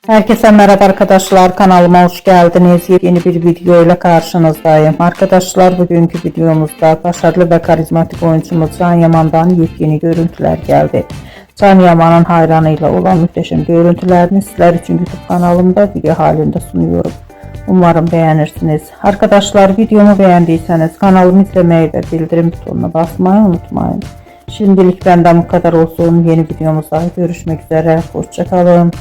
Herkese merhaba arkadaşlar, kanalıma hoş geldiniz. Yeni bir video ile karşınızdayım. Arkadaşlar, bugünkü videomuzda başarılı ve karizmatik oyuncumuz Can Yaman'dan yepyeni görüntüler geldi. Can Yaman'ın hayranıyla olan muhteşem görüntülerini sizler için YouTube kanalımda video halinde sunuyorum. Umarım beğenirsiniz. Arkadaşlar, videomu beğendiyseniz kanalımı izlemeyi ve bildirim butonuna basmayı unutmayın. Şimdilik benden bu kadar olsun. Yeni videomuzda görüşmek üzere. Hoşça kalın.